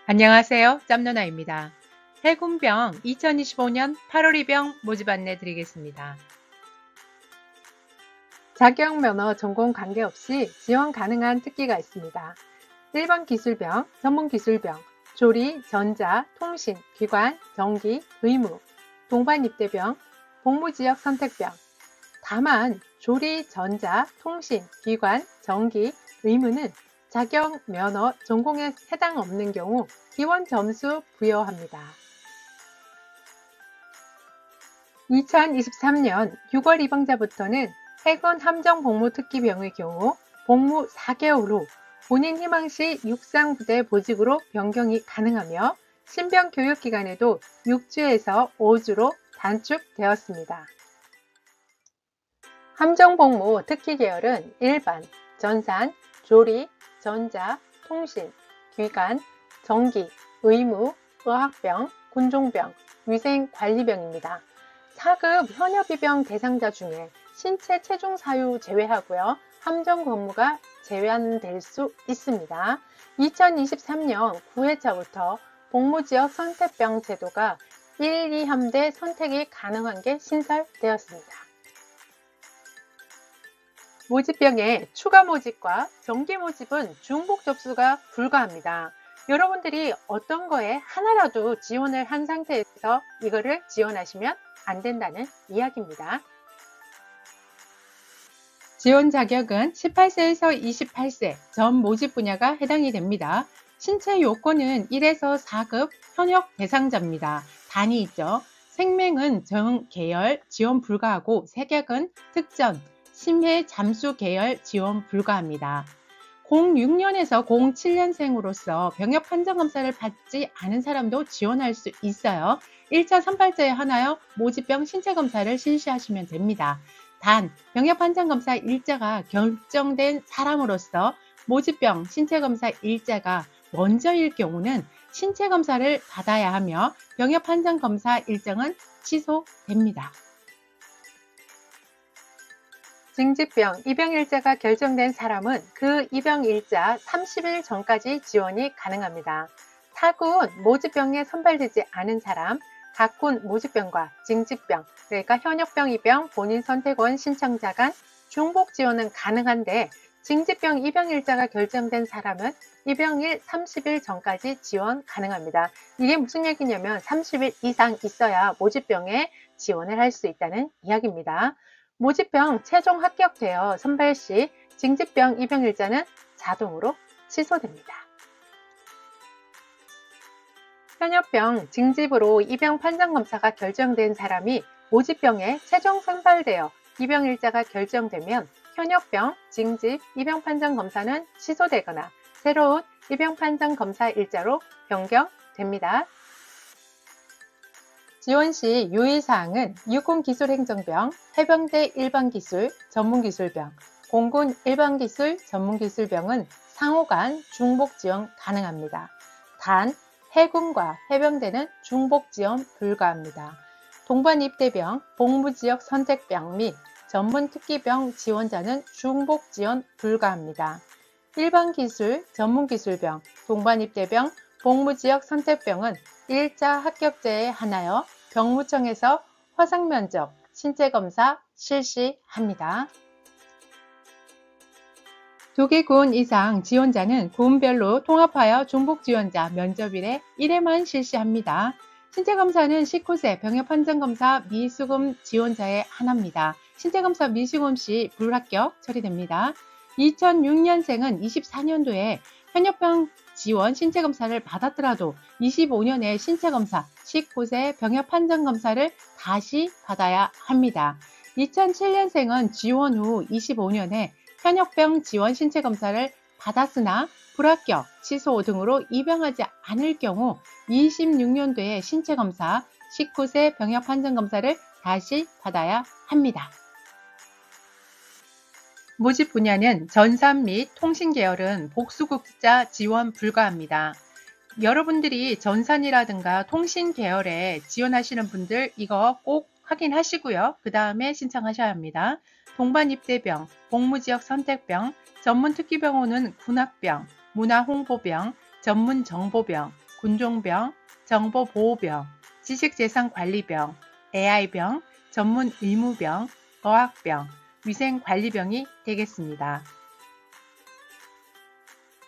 안녕하세요. 짬누나입니다. 해군병 2025년 8월 입영 모집 안내 드리겠습니다. 자격 면허 전공 관계없이 지원 가능한 특기가 있습니다. 일반 기술병, 전문 기술병, 조리, 전자, 통신, 기관, 전기, 의무, 동반 입대병, 복무지역 선택병. 다만 조리, 전자, 통신, 기관, 전기, 의무는 자격 면허 전공에 해당 없는 경우 기원 점수 부여합니다. 2023년 6월 입영자부터는 해군 함정 복무 특기병의 경우 복무 4개월 후 본인 희망시 육상부대 보직으로 변경이 가능하며 신병 교육기간에도 6주에서 5주로 단축되었습니다. 함정 복무 특기 계열은 일반, 전산, 조리, 전자, 통신, 기관, 전기, 의무, 의학병, 군종병, 위생관리병입니다. 4급 현역입영 대상자 중에 신체 체중 사유 제외하고요. 함정 근무가 제외될 수 있습니다. 2023년 9회차부터 복무지역 선택병 제도가 1, 2함대 선택이 가능한 게 신설되었습니다. 모집병의 추가 모집과 정기 모집은 중복 접수가 불가합니다. 여러분들이 어떤 거에 하나라도 지원을 한 상태에서 이거를 지원하시면 안 된다는 이야기입니다. 지원 자격은 18세에서 28세 전 모집 분야가 해당이 됩니다. 신체 요건은 1에서 4급 현역 대상자입니다. 단위 있죠. 생명은 정 계열 지원 불가하고 색약은 특전, 심해 잠수 계열 지원 불가합니다. 06년에서 07년생으로서 병역 판정 검사를 받지 않은 사람도 지원할 수 있어요. 1차 선발자에 한하여 모집병 신체 검사를 실시하시면 됩니다. 단 병역 판정 검사 일자가 결정된 사람으로서 모집병 신체 검사 일자가 먼저일 경우는 신체 검사를 받아야 하며 병역 판정 검사 일정은 취소됩니다. 징집병 입영일자가 결정된 사람은 그 입영일자 30일 전까지 지원이 가능합니다. 타군 모집병에 선발되지 않은 사람, 각군 모집병과 징집병, 그러니까 현역병 입영 본인 선택원 신청자 간 중복 지원은 가능한데 징집병 입영일자가 결정된 사람은 입영일 30일 전까지 지원 가능합니다. 이게 무슨 얘기냐면 30일 이상 있어야 모집병에 지원을 할 수 있다는 이야기입니다. 모집병 최종 합격되어 선발 시 징집병 입영일자는 자동으로 취소됩니다. 현역병 징집으로 입영 판정검사가 결정된 사람이 모집병에 최종 선발되어 입영일자가 결정되면 현역병 징집 입영 판정검사는 취소되거나 새로운 입영 판정검사 일자로 변경됩니다. 지원 시 유의사항은 육군기술행정병, 해병대 일반기술, 전문기술병, 공군 일반기술, 전문기술병은 상호간 중복 지원 가능합니다. 단 해군과 해병대는 중복 지원 불가합니다. 동반 입대병, 복무지역 선택병 및 전문특기병 지원자는 중복 지원 불가합니다. 일반기술, 전문기술병, 동반 입대병, 복무지역 선택병은 1차 합격자에 한하여 병무청에서 화상면접, 신체검사 실시합니다. 2개 군 이상 지원자는 군별로 통합하여 중복 지원자 면접일에 1회만 실시합니다. 신체검사는 19세 병역판정검사 미수금 지원자에 한합니다. 신체검사 미수금 시 불합격 처리됩니다. 2006년생은 24년도에 현역병 지원 신체검사를 받았더라도 25년에 신체검사 19세 병역판정검사를 다시 받아야 합니다. 2007년생은 지원 후 25년에 현역병 지원 신체검사를 받았으나 불합격, 취소 등으로 입영하지 않을 경우 26년도에 신체검사 19세 병역판정검사를 다시 받아야 합니다. 모집 분야는 전산 및 통신 계열은 복수국자 지원 불가합니다. 여러분들이 전산이라든가 통신 계열에 지원하시는 분들 이거 꼭 확인하시고요. 그 다음에 신청하셔야 합니다. 동반 입대병, 복무지역 선택병, 전문특기병원은 군악병, 문화홍보병, 전문정보병, 군종병, 정보보호병, 지식재산관리병, AI병, 전문의무병, 어학병, 위생관리병이 되겠습니다.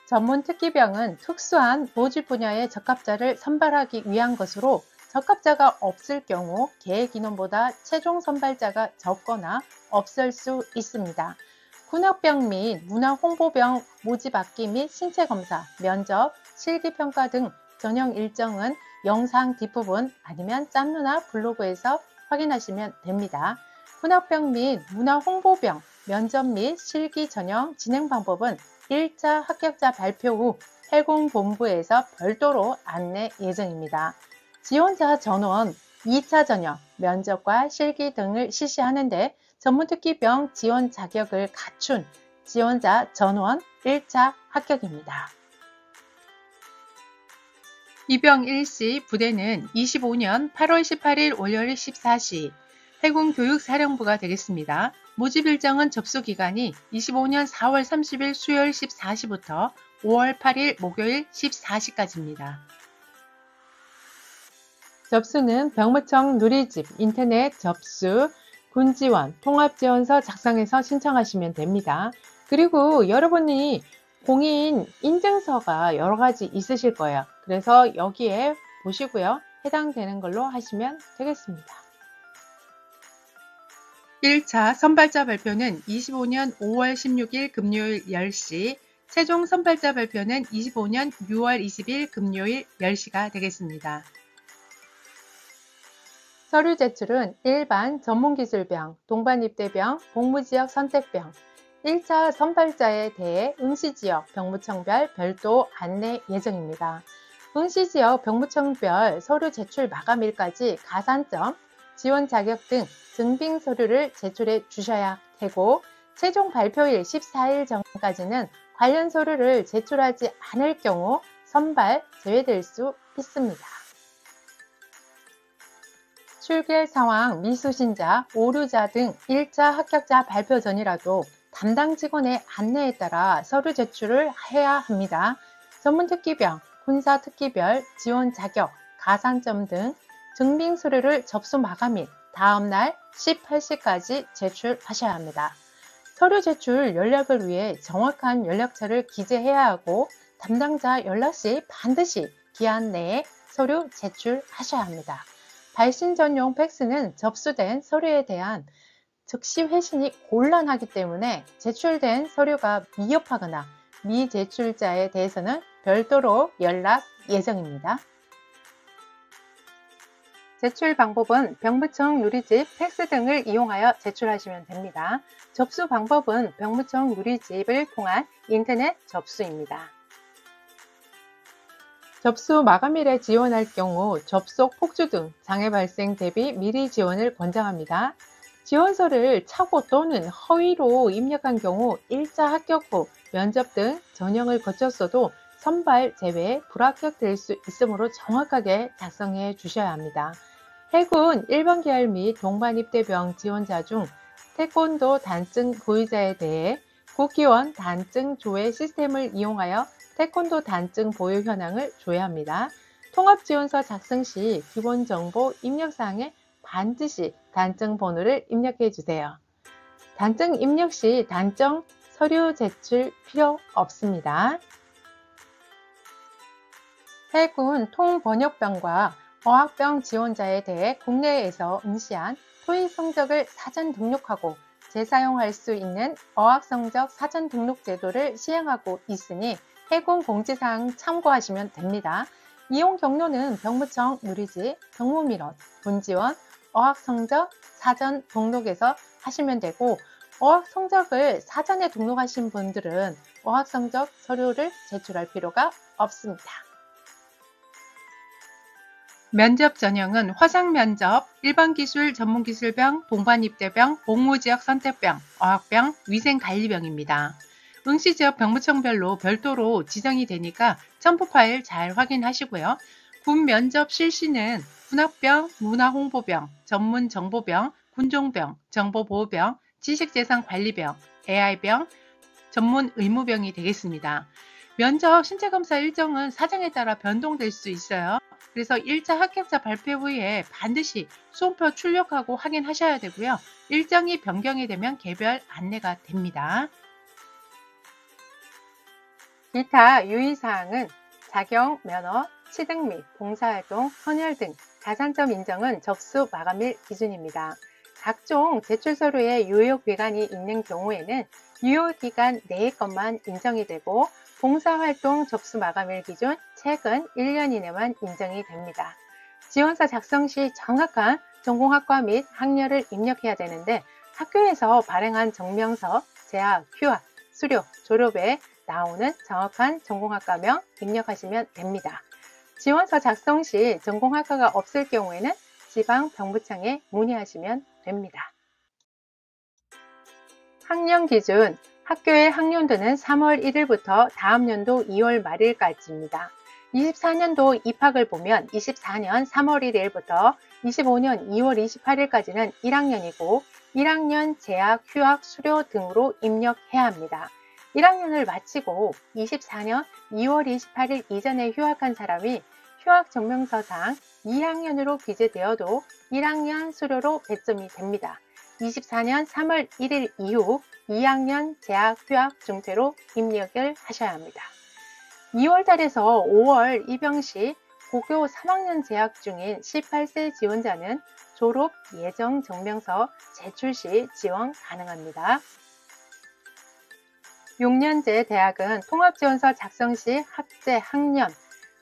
전문특기병은 특수한 모집 분야의 적합자를 선발하기 위한 것으로 적합자가 없을 경우 계획 인원보다 최종 선발자가 적거나 없을 수 있습니다. 군역병 및 문화홍보병 모집학기 및 신체검사, 면접, 실기평가 등 전형 일정은 영상 뒷부분 아니면 짠누나 블로그에서 확인하시면 됩니다. 군역병 및 문화홍보병 면접 및 실기 전형 진행 방법은 1차 합격자 발표 후 해군본부에서 별도로 안내 예정입니다. 지원자 전원 2차 전형, 면접과 실기 등을 실시하는데 전문특기병 지원 자격을 갖춘 지원자 전원 1차 합격입니다. 이병 1시 부대는 25년 8월 18일 월요일 14시 해군교육사령부가 되겠습니다. 모집 일정은 접수 기간이 25년 4월 30일 수요일 14시부터 5월 8일 목요일 14시까지입니다. 접수는 병무청 누리집 인터넷 접수, 군지원, 통합지원서 작성해서 신청하시면 됩니다. 그리고 여러분이 공인 인증서가 여러 가지 있으실 거예요. 그래서 여기에 보시고요. 해당되는 걸로 하시면 되겠습니다. 1차 선발자 발표는 25년 5월 16일 금요일 10시, 최종 선발자 발표는 25년 6월 20일 금요일 10시가 되겠습니다. 서류 제출은 일반 전문기술병, 동반입대병, 복무지역 선택병, 1차 선발자에 대해 응시지역 병무청별 별도 안내 예정입니다. 응시지역 병무청별 서류 제출 마감일까지 가산점, 지원 자격 등 증빙 서류를 제출해 주셔야 되고 최종 발표일 14일 전까지는 관련 서류를 제출하지 않을 경우 선발 제외될 수 있습니다. 출결 상황, 미수신자, 오류자 등 1차 합격자 발표 전이라도 담당 직원의 안내에 따라 서류 제출을 해야 합니다. 전문특기병, 군사특기별, 지원 자격, 가산점 등 증빙 서류를 접수 마감일 다음날 18시까지 제출하셔야 합니다. 서류 제출 연락을 위해 정확한 연락처를 기재해야 하고 담당자 연락 시 반드시 기한 내에 서류 제출하셔야 합니다. 발신 전용 팩스는 접수된 서류에 대한 즉시 회신이 곤란하기 때문에 제출된 서류가 미흡하거나 미제출자에 대해서는 별도로 연락 예정입니다. 제출 방법은 병무청 누리집, 팩스 등을 이용하여 제출하시면 됩니다. 접수 방법은 병무청 누리집을 통한 인터넷 접수입니다. 접수 마감일에 지원할 경우 접속 폭주 등 장애 발생 대비 미리 지원을 권장합니다. 지원서를 착오 또는 허위로 입력한 경우 1차 합격 후 면접 등 전형을 거쳤어도 선발 제외에 불합격될 수 있으므로 정확하게 작성해 주셔야 합니다. 해군 1번 계열 및 동반입대병 지원자 중 태권도 단증 보유자에 대해 국기원 단증 조회 시스템을 이용하여 태권도 단증 보유 현황을 조회합니다. 통합지원서 작성 시 기본정보 입력사항에 반드시 단증 번호를 입력해 주세요. 단증 입력 시 단정 서류 제출 필요 없습니다. 해군 통번역병과 어학병 지원자에 대해 국내에서 응시한 토익 성적을 사전 등록하고 재사용할 수 있는 어학성적 사전 등록 제도를 시행하고 있으니 해군 공지사항 참고하시면 됩니다. 이용 경로는 병무청 누리집, 경무민원, 군지원, 어학성적 사전 등록에서 하시면 되고 어학성적을 사전에 등록하신 분들은 어학성적 서류를 제출할 필요가 없습니다. 면접 전형은 화상면접, 일반기술, 전문기술병, 동반입대병, 복무지역 선택병, 어학병, 위생관리병입니다. 응시지역 병무청별로 별도로 지정이 되니까 첨부 파일 잘 확인하시고요. 군 면접 실시는 군학병, 문화홍보병, 전문정보병, 군종병, 정보보호병, 지식재산관리병, AI병, 전문의무병이 되겠습니다. 면접 신체검사 일정은 사정에 따라 변동될 수 있어요. 그래서 1차 합격자 발표 후에 반드시 수험표 출력하고 확인하셔야 되고요. 일정이 변경이 되면 개별 안내가 됩니다. 기타 유의사항은 자격, 면허, 취득 및 봉사활동, 헌혈 등 가산점 인정은 접수 마감일 기준입니다. 각종 제출 서류에 유효기간이 있는 경우에는 유효기간 내의 것만 인정이 되고 봉사활동 접수 마감일 기준 최근 1년 이내만 인정이 됩니다. 지원서 작성 시 정확한 전공학과 및 학년을 입력해야 되는데 학교에서 발행한 증명서, 재학, 휴학, 수료, 졸업에 나오는 정확한 전공학과명 입력하시면 됩니다. 지원서 작성 시 전공학과가 없을 경우에는 지방병부청에 문의하시면 됩니다. 학년 기준, 학교의 학년도는 3월 1일부터 다음 연도 2월 말일까지입니다. 24년도 입학을 보면 24년 3월 1일부터 25년 2월 28일까지는 1학년이고 1학년 재학, 휴학, 수료 등으로 입력해야 합니다. 1학년을 마치고 24년 2월 28일 이전에 휴학한 사람이 휴학증명서상 2학년으로 기재되어도 1학년 수료로 배점이 됩니다. 24년 3월 1일 이후 2학년 재학, 휴학 중퇴로 입력을 하셔야 합니다. 2월달에서 5월 입영 시 고교 3학년 재학 중인 18세 지원자는 졸업 예정 증명서 제출 시 지원 가능합니다. 6년제 대학은 통합지원서 작성 시 학제, 학년,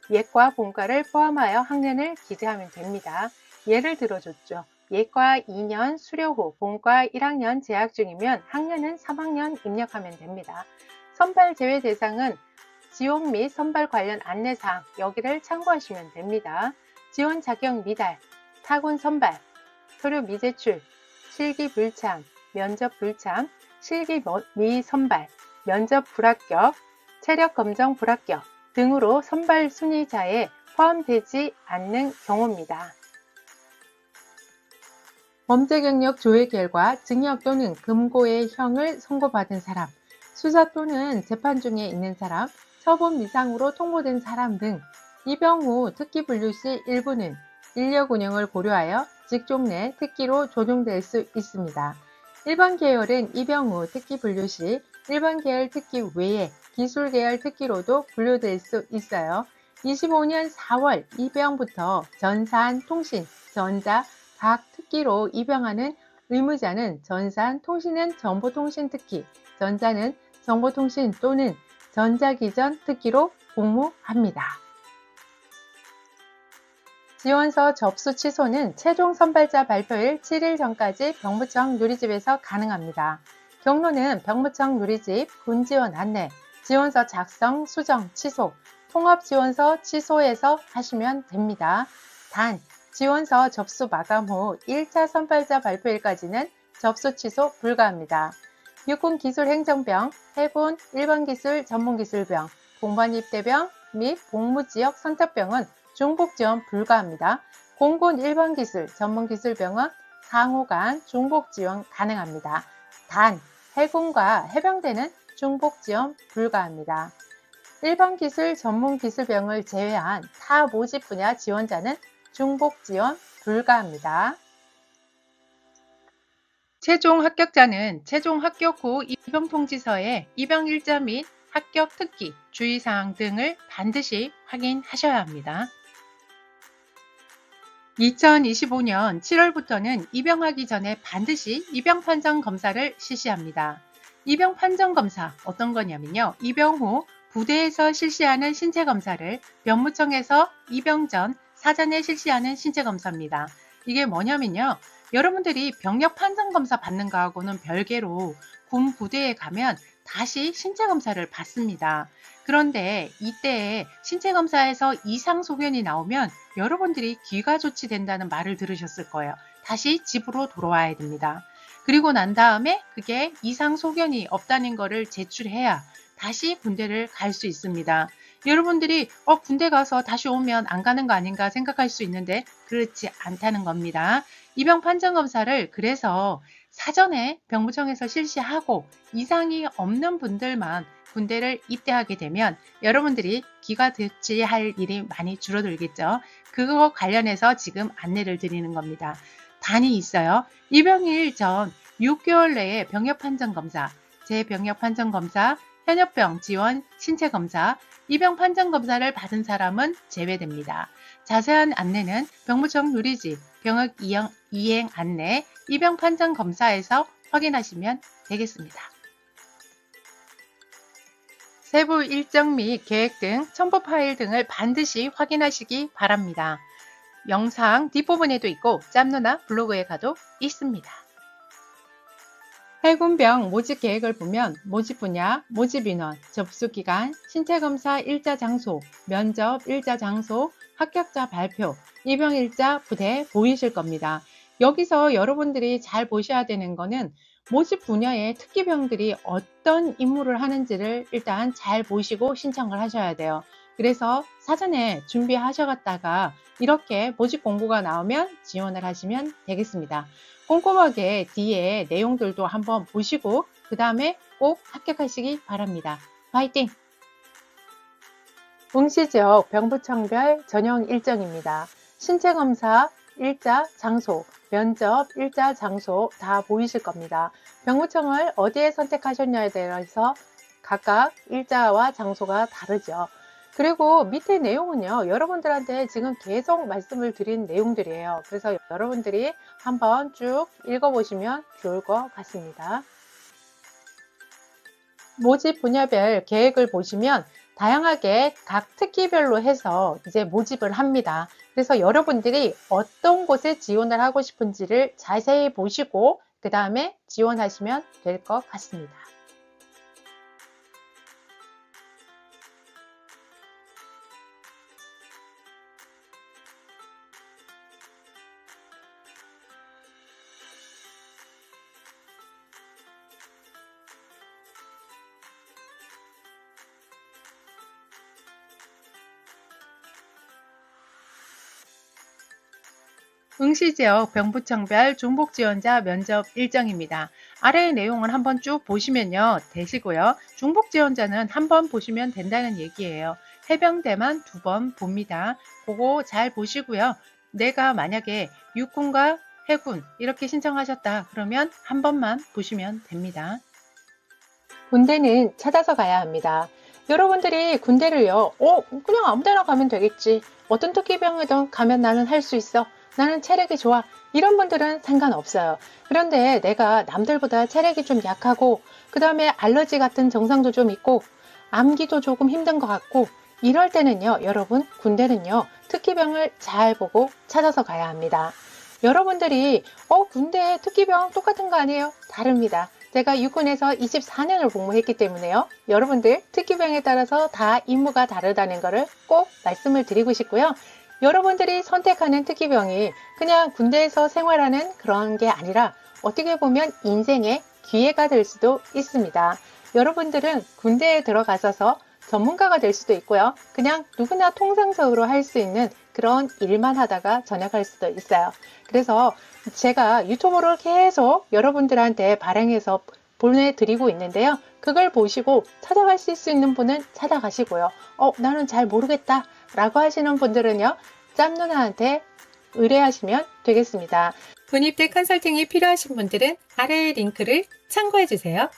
예과, 본과를 포함하여 학년을 기재하면 됩니다. 예를 들어줬죠. 예과 2년 수료 후 본과 1학년 재학 중이면 학년은 3학년 입력하면 됩니다. 선발 제외 대상은 지원 및 선발 관련 안내사항 여기를 참고하시면 됩니다. 지원 자격 미달, 타군 선발, 서류 미제출, 실기 불참, 면접 불참, 실기 미선발, 면접 불합격, 체력 검정 불합격 등으로 선발 순위자에 포함되지 않는 경우입니다. 범죄 경력 조회 결과 징역 또는 금고의 형을 선고받은 사람, 수사 또는 재판 중에 있는 사람, 처분 미상으로 통보된 사람 등 입영 후 특기 분류 시 일부는 인력 운영을 고려하여 직종 내 특기로 조정될 수 있습니다. 일반 계열은 입영 후 특기 분류 시 일반 계열 특기 외에 기술 계열 특기로도 분류될 수 있어요. 25년 4월 입영부터 전산, 통신, 전자 각 특기로 입영하는 의무자는 전산, 통신은 정보통신 특기, 전자는 정보통신 또는 전자기전 특기로 복무합니다. 지원서 접수 취소는 최종 선발자 발표일 7일 전까지 병부청 누리집에서 가능합니다. 경로는 병부청 누리집 군지원 안내, 지원서 작성, 수정, 취소, 통합지원서 취소해서 하시면 됩니다. 단, 지원서 접수 마감 후 1차 선발자 발표일까지는 접수 취소 불가합니다. 육군기술행정병, 해군 일반기술 전문기술병, 공반입대병 및 복무지역 선택병은 중복지원 불가합니다. 공군 일반기술 전문기술병은 상호 간 중복지원 가능합니다. 단, 해군과 해병대는 중복지원 불가합니다. 일반기술 전문기술병을 제외한 타 모집 분야 지원자는 중복지원 불가합니다. 최종 합격자는 최종 합격 후 입영통지서에 입영일자 및 합격 특기, 주의사항 등을 반드시 확인하셔야 합니다. 2025년 7월부터는 입영하기 전에 반드시 입영판정 검사를 실시합니다. 입영판정 검사 어떤 거냐면요. 입영 후 부대에서 실시하는 신체검사를 병무청에서 입영 전 사전에 실시하는 신체검사입니다. 이게 뭐냐면요. 여러분들이 병력 판정검사 받는 거하고는 별개로 군 부대에 가면 다시 신체검사를 받습니다. 그런데 이때 신체검사에서 이상 소견이 나오면 여러분들이 귀가 조치된다는 말을 들으셨을 거예요. 다시 집으로 돌아와야 됩니다. 그리고 난 다음에 그게 이상 소견이 없다는 거를 제출해야 다시 군대를 갈 수 있습니다. 여러분들이 군대 가서 다시 오면 안 가는 거 아닌가 생각할 수 있는데 그렇지 않다는 겁니다. 입영 판정 검사를 그래서 사전에 병무청에서 실시하고 이상이 없는 분들만 군대를 입대하게 되면 여러분들이 기가 대치할 일이 많이 줄어들겠죠. 그거 관련해서 지금 안내를 드리는 겁니다. 단이 있어요. 입영일 전 6개월 내에 병역 판정 검사, 재병역 판정 검사, 현역병 지원 신체 검사, 입영 판정 검사를 받은 사람은 제외됩니다. 자세한 안내는 병무청 누리집 병역 이행 안내 입영 판정 검사에서 확인하시면 되겠습니다. 세부 일정 및 계획 등 첨부 파일 등을 반드시 확인하시기 바랍니다. 영상 뒷부분에도 있고 짬누나 블로그에 가도 있습니다. 해군병 모집 계획을 보면 모집 분야, 모집 인원, 접수 기간, 신체검사 일자 장소, 면접 일자 장소, 합격자 발표, 입영 일자 부대 보이실 겁니다. 여기서 여러분들이 잘 보셔야 되는 거는 모집 분야의 특기병들이 어떤 임무를 하는지를 일단 잘 보시고 신청을 하셔야 돼요. 그래서 사전에 준비하셔갔다가 이렇게 모집 공고가 나오면 지원을 하시면 되겠습니다. 꼼꼼하게 뒤에 내용들도 한번 보시고 그 다음에 꼭 합격하시기 바랍니다. 화이팅! 응시지역 병부청별 전형 일정입니다. 신체검사 일자 장소, 면접 일자 장소 다 보이실 겁니다. 병무청을 어디에 선택하셨냐에 대해서 각각 일자와 장소가 다르죠. 그리고 밑에 내용은요, 여러분들한테 지금 계속 말씀을 드린 내용들이에요. 그래서 여러분들이 한번 쭉 읽어보시면 좋을 것 같습니다. 모집 분야별 계획을 보시면 다양하게 각 특기별로 해서 이제 모집을 합니다. 그래서 여러분들이 어떤 곳에 지원을 하고 싶은지를 자세히 보시고 그 다음에 지원하시면 될 것 같습니다. 응시지역 병부청별 중복지원자 면접 일정입니다. 아래의 내용을 한번 쭉 보시면요 되시고요. 중복지원자는 한번 보시면 된다는 얘기예요. 해병대만 2번 봅니다. 그거 잘 보시고요. 내가 만약에 육군과 해군 이렇게 신청하셨다 그러면 한 번만 보시면 됩니다. 군대는 찾아서 가야 합니다. 여러분들이 군대를요, 그냥 아무 데나 가면 되겠지. 어떤 특기병이든 가면 나는 할 수 있어. 나는 체력이 좋아. 이런 분들은 상관없어요. 그런데 내가 남들보다 체력이 좀 약하고 그 다음에 알러지 같은 증상도 좀 있고 암기도 조금 힘든 것 같고 이럴 때는요, 여러분 군대는요 특기병을 잘 보고 찾아서 가야 합니다. 여러분들이 군대 특기병 똑같은 거 아니에요? 다릅니다. 제가 육군에서 24년을 복무했기 때문에요. 여러분들 특기병에 따라서 다 임무가 다르다는 것을 꼭 말씀을 드리고 싶고요. 여러분들이 선택하는 특기병이 그냥 군대에서 생활하는 그런 게 아니라 어떻게 보면 인생의 기회가 될 수도 있습니다. 여러분들은 군대에 들어가셔서 전문가가 될 수도 있고요. 그냥 누구나 통상적으로 할 수 있는 그런 일만 하다가 전역할 수도 있어요. 그래서 제가 유튜브를 계속 여러분들한테 발행해서 보내드리고 있는데요. 그걸 보시고 찾아가실 수 있는 분은 찾아가시고요. 나는 잘 모르겠다 라고 하시는 분들은요, 짬누나한테 의뢰하시면 되겠습니다. 군입대 컨설팅이 필요하신 분들은 아래의 링크를 참고해 주세요.